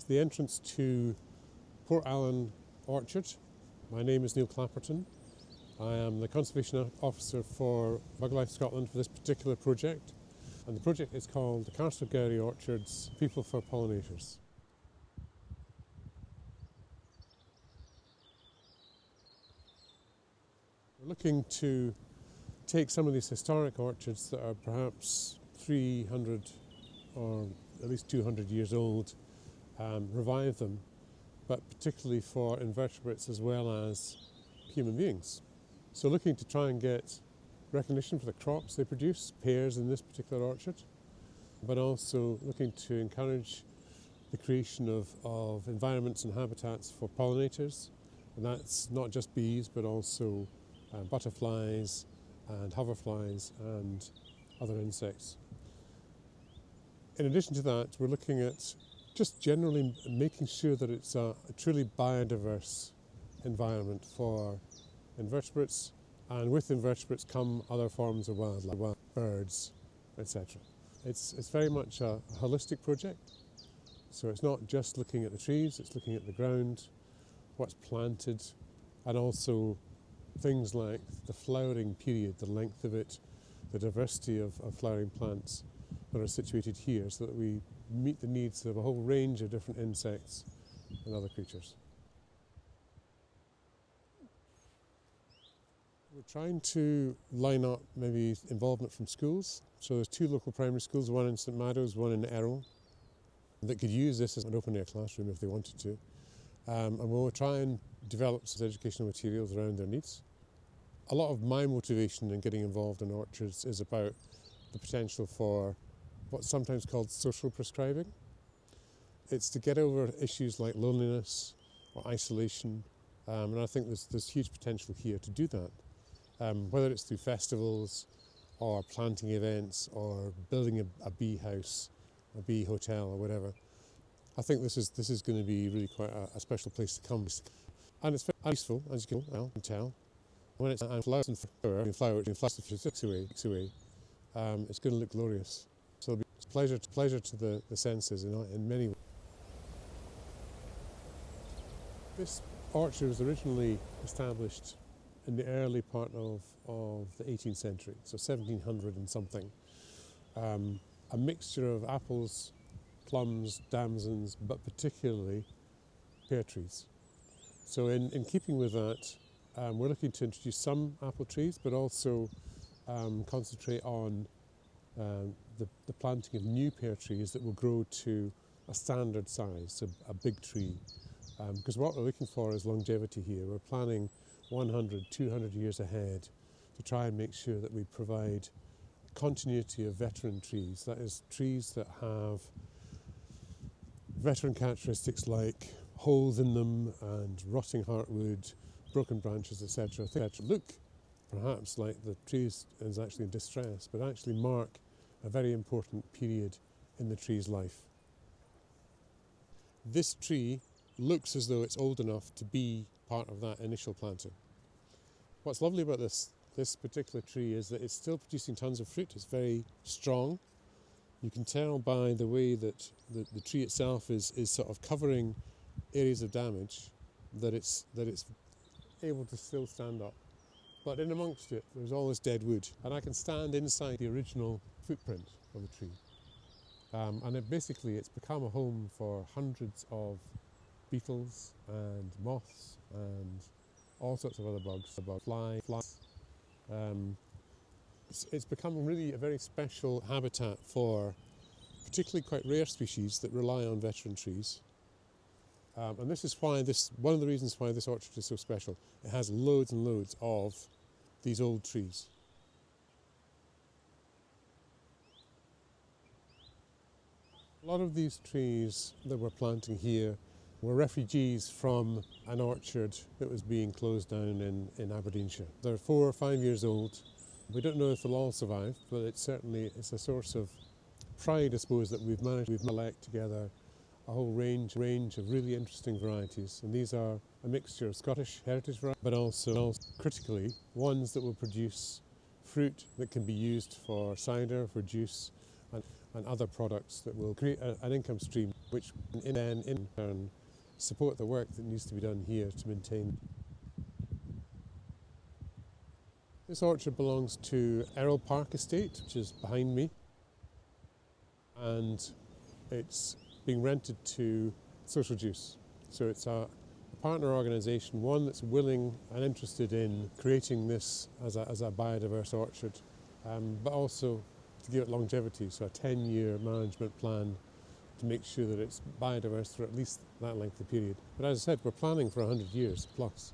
the entrance to Port Allen Orchard. My name is Neil Clapperton. I am the Conservation Officer for Buglife Scotland for this particular project. And the project is called the Castlegowrie Orchards People for Pollinators. We're looking to take some of these historic orchards that are perhaps 300 or at least 200 years old, revive them, but particularly for invertebrates as well as human beings. So looking to try and get recognition for the crops they produce, pears in this particular orchard, but also looking to encourage the creation of environments and habitats for pollinators, and that's not just bees but also butterflies and hoverflies and other insects. In addition to that, we're looking at just generally making sure that it's a truly biodiverse environment for invertebrates, and with invertebrates come other forms of wildlife, birds, etc. It's very much a holistic project, so it's not just looking at the trees, it's looking at the ground, what's planted, and also things like the flowering period, the length of it, the diversity of flowering plants that are situated here, so that we meet the needs of a whole range of different insects and other creatures. We're trying to line up maybe involvement from schools. So there's two local primary schools, one in St Mado's, one in Errol, that could use this as an open air classroom if they wanted to. And we'll try and develop some educational materials around their needs. A lot of my motivation in getting involved in orchards is about the potential for what's sometimes called social prescribing. It's to get over issues like loneliness or isolation, and I think there's huge potential here to do that. Whether it's through festivals or planting events or building a bee house, a bee hotel or whatever. I think this is going to be really quite a special place to come. And it's very useful, as you can tell. When it's flowers and flowers for 6 weeks away, it's going to look glorious. So it'll be a pleasure to the senses in many ways. This orchard was originally established in the early part of the 18th century, so 1700 and something. A mixture of apples, plums, damsons, but particularly pear trees. So in keeping with that, we're looking to introduce some apple trees, but also concentrate on the planting of new pear trees that will grow to a standard size, so a big tree. Because what we're looking for is longevity here. We're planning 100, 200 years ahead to try and make sure that we provide continuity of veteran trees. That is, trees that have veteran characteristics like holes in them and rotting heartwood, broken branches, etc. Things that look perhaps like the tree is actually in distress, but actually mark a very important period in the tree's life. This tree looks as though it's old enough to be part of that initial planting. What's lovely about this particular tree is that it's still producing tons of fruit. It's very strong. You can tell by the way that the tree itself is sort of covering areas of damage that it's able to still stand up. But in amongst it, there's all this dead wood, and I can stand inside the original footprint of the tree. And it's become a home for hundreds of beetles and moths and all sorts of other bugs, flies. It's become really a very special habitat for particularly quite rare species that rely on veteran trees. And this is why one of the reasons why this orchard is so special. It has loads and loads of these old trees. A lot of these trees that we're planting here were refugees from an orchard that was being closed down in Aberdeenshire. They're 4 or 5 years old. We don't know if they'll all survive, but it's a source of pride, I suppose, that we've managed to collect together a whole range of really interesting varieties. And these are a mixture of Scottish heritage varieties, but also critically ones that will produce fruit that can be used for cider, for juice, and other products that will create an income stream which in turn support the work that needs to be done here to maintain. This orchard belongs to Errol Park Estate, which is behind me, and it's being rented to Social Juice. So it's a partner organisation, one that's willing and interested in creating this as a biodiverse orchard, but also to give it longevity, so a 10-year management plan to make sure that it's biodiverse for at least that length of period. But as I said, we're planning for 100 years plus.